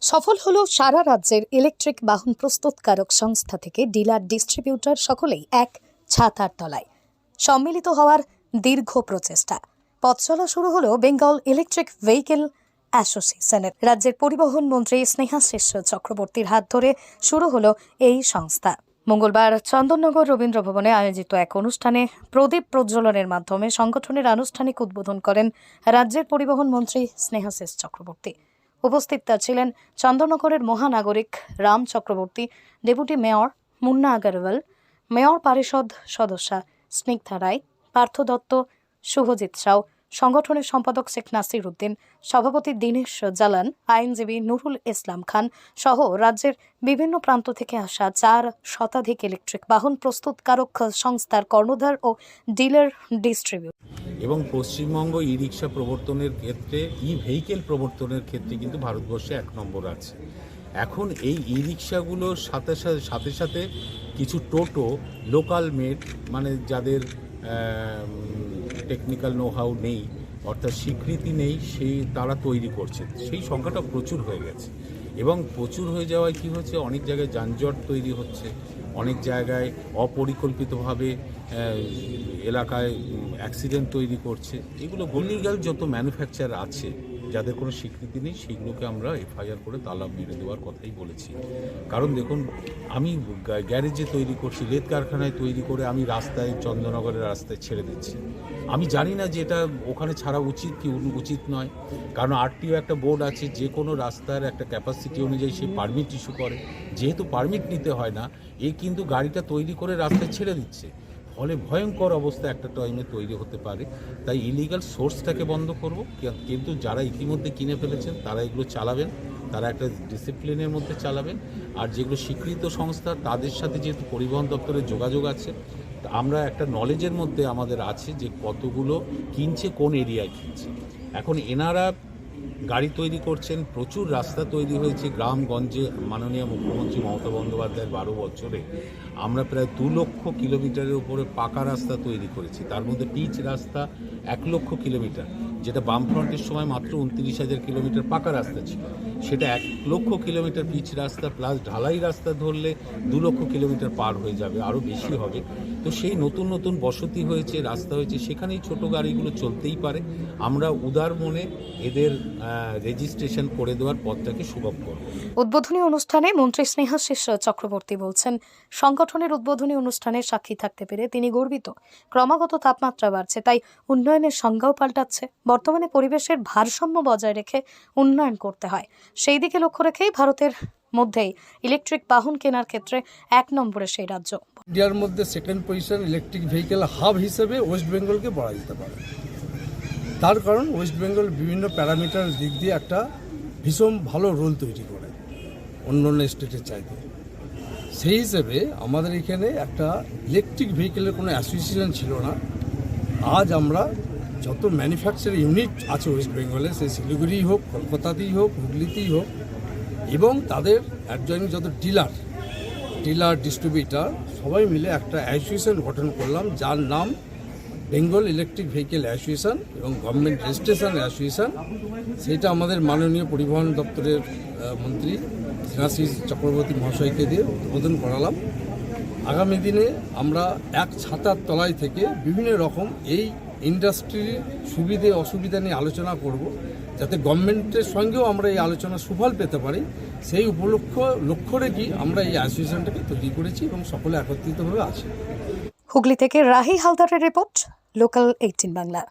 সফল হলো সারা রাজ্যের ইলেকট্রিক বাহন প্রস্তুতকারক সংস্থা থেকে ডিলার ডিস্ট্রিবিউটর সকলেই এক ছাতার তলায় সম্মিলিত হওয়ার দীর্ঘ প্রচেষ্টা। পথ চলা শুরু হলো বেঙ্গল ইলেকট্রিক ভেহিকেল অ্যাসোসিয়েশনের। রাজ্যের পরিবহন মন্ত্রী স্নেহাশিস চক্রবর্তীর হাত ধরে শুরু হলো এই সংস্থা। মঙ্গলবার চন্দননগর রবীন্দ্র ভবনে আয়োজিত এক অনুষ্ঠানে প্রদীপ প্রজ্বলনের মাধ্যমে সংগঠনের আনুষ্ঠানিক উদ্বোধন করেন রাজ্যের পরিবহন মন্ত্রী স্নেহাশিস চক্রবর্তী। উপস্থিত ছিলেন চন্দননগরের মহানাগরিক Ram Chakraborty, deputy mayor Munna Agarwal, mayor পরিষদ সদস্যা স্নিগ্ধা রায়, পার্থ দত্ত, শুভজিৎ রাও, সংগঠনের সম্পাদক শেখ নাসির উদ্দিন, সভাপতি দীনেশ জালান, আইনজীবী নুরুল ইসলাম খান সহ রাজ্যের বিভিন্ন প্রান্ত থেকে আসা 4 শতাধিক ইলেকট্রিক বাহন প্রস্তুতকারক সংস্থার কর্ণধার ও ডিলার ডিস্ট্রিবিউটর। এবং পশ্চিমবঙ্গ ই রিক্সা প্রবর্তনের ক্ষেত্রে, ই ভেহিকেল প্রবর্তনের ক্ষেত্রে কিন্তু ভারতবর্ষে 1 নম্বর আছে। এখন এই ই রিক্সাগুলোর সাথে সাথে কিছু টোটো লোকাল মেড, মানে যাদের টেকনিক্যাল নোহাউ নেই, অর্থাৎ স্বীকৃতি নেই, তারা তৈরি করছে। সেই সংখ্যাটা প্রচুর হয়ে গেছে এবং প্রচুর হয়ে যাওয়ায় কী হচ্ছে, অনেক জায়গায় যানজট তৈরি হচ্ছে, অনেক জায়গায় অপরিকল্পিতভাবে এলাকায় অ্যাক্সিডেন্ট তৈরি করছে। এগুলো ইলিগাল যত ম্যানুফ্যাকচার আছে, যাদের কোনো স্বীকৃতি নেই, সেগুলোকে আমরা এফআইআর করে তালা মেরে দেওয়ার কথাই বলেছি। কারণ দেখুন, আমি গ্যারেজে তৈরি করছি, লেদ কারখানায় তৈরি করে আমি রাস্তায়, চন্দননগরের রাস্তায় ছেড়ে দিচ্ছি। আমি জানি না যে এটা ওখানে ছাড়া উচিত কি উচিত নয়, কারণ আরটিও একটা বোর্ড আছে, যে কোনো রাস্তার একটা ক্যাপাসিটি অনুযায়ী সে পারমিট ইস্যু করে। যেহেতু পারমিট নিতে হয় না, কিন্তু গাড়িটা তৈরি করে রাস্তায় ছেড়ে দিচ্ছে, ফলে ভয়ঙ্কর অবস্থা একটা টাইমে তৈরি হতে পারে। তাই ইলিগাল সোর্সটাকে বন্ধ করব, কিন্তু যারা ইতিমধ্যে কিনে ফেলেছেন তারা এগুলো চালাবেন, তারা একটা ডিসিপ্লিনের মধ্যে চালাবেন। আর যেগুলো স্বীকৃত সংস্থা, তাদের সাথে যেহেতু পরিবহন দপ্তরের যোগাযোগ আছে, আমরা একটা নলেজের মধ্যে আমাদের আছে যে কতগুলো কিনছে, কোন এরিয়ায় কিনছে। এখন এনারা গাড়ি তৈরি করছেন, প্রচুর রাস্তা তৈরি হয়েছে গ্রামগঞ্জে। মাননীয় মুখ্যমন্ত্রী মমতা বন্দ্যোপাধ্যায়ের 12 বছরে আমরা প্রায় 2 লক্ষ কিলোমিটারের উপরে পাকা রাস্তা তৈরি করেছি। তার মধ্যে পিচ রাস্তা 1 লক্ষ কিলোমিটার, যেটা বামফ্রন্টের সময় মাত্র 29,000 কিলোমিটার পাকা রাস্তা ছিল, সেটা 1 লক্ষ কিলোমিটার পিচ রাস্তা প্লাস ঢালাই রাস্তা ধরলে 2 লক্ষ কিলোমিটার পার হয়ে যাবে, আরও বেশি হবে। তো সেই নতুন নতুন বসতি হয়েছে, রাস্তা হয়েছে, সেখানেই ছোট গাড়িগুলো চলতেই পারে। আমরা উদার মনে এদের রেজিস্ট্রেশন করে দেওয়ার পথটাকে সুগম করব। উদ্বোধনী অনুষ্ঠানে মন্ত্রী স্নেহাশিস চক্রবর্তী বলছেন, সংগঠনের উদ্বোধনী অনুষ্ঠানে সাক্ষী থাকতে পেরে তিনি গর্বিত। ক্রমাগত তাপমাত্রা বাড়ছে, তাই উন্নয়নের সংজ্ঞাও পাল্টাচ্ছে। বর্তমানে পরিবেশের ভারসাম্য বজায় রেখে উন্নয়ন করতে হয়, সেই দিকে লক্ষ্য রেখেই ভারতের মধ্যেই ইলেকট্রিক বাহন কেনার ক্ষেত্রে 1 নম্বরে সেই রাজ্য। ইন্ডিয়ার মধ্যে 2nd position electric vehicle hub হিসেবে ওয়েস্ট বেঙ্গলকে বলা যেতে পারে। তার কারণ ওয়েস্ট বেঙ্গল বিভিন্ন প্যারামিটার দিক দিয়ে একটা ভীষণ ভালো রোল তৈরি করে অন্যান্য স্টেটের চাইতে। সেই হিসেবে আমাদের এখানে একটা ইলেকট্রিক ভেহিকেলের কোনো অ্যাসোসিয়েশন ছিল না। আজ আমরা যত ম্যানুফ্যাকচারিং ইউনিট আছে ওয়েস্ট বেঙ্গলে, সে শিলিগুড়িই হোক, কলকাতাতেই হোক, হুগলিতেই হোক, এবং তাদের অ্যাডজয়নিং যত ডিলার ডিস্ট্রিবিউটার, সবাই মিলে একটা অ্যাসোসিয়েশন গঠন করলাম, যার নাম বেঙ্গল ইলেকট্রিক ভেহিকেল অ্যাসোসিয়েশন এবং গভর্নমেন্ট রেজিস্ট্রেশন অ্যাসোসিয়েশন। সেটা আমাদের মাননীয় পরিবহন দপ্তরের মন্ত্রী স্নেহাশিস চক্রবর্তী মহাশয়কে দিয়ে উদ্বোধন করালাম। আগামী দিনে আমরা এক ছাতার তলায় থেকে বিভিন্ন রকম এই ইন্ডাস্ট্রির সুবিধে অসুবিধা নিয়ে আলোচনা করব, যাতে গভর্নমেন্টের সঙ্গেও আমরা এই আলোচনা সুফল পেতে পারি। সেই লক্ষ্য রেখেই আমরা এই অ্যাসোসিয়েশনটাকে তৈরি করেছি এবং সকলে একত্রিতভাবে আছি। হুগলি থেকে রাহি হালদারের রিপোর্ট, লোকাল 18 বাংলা।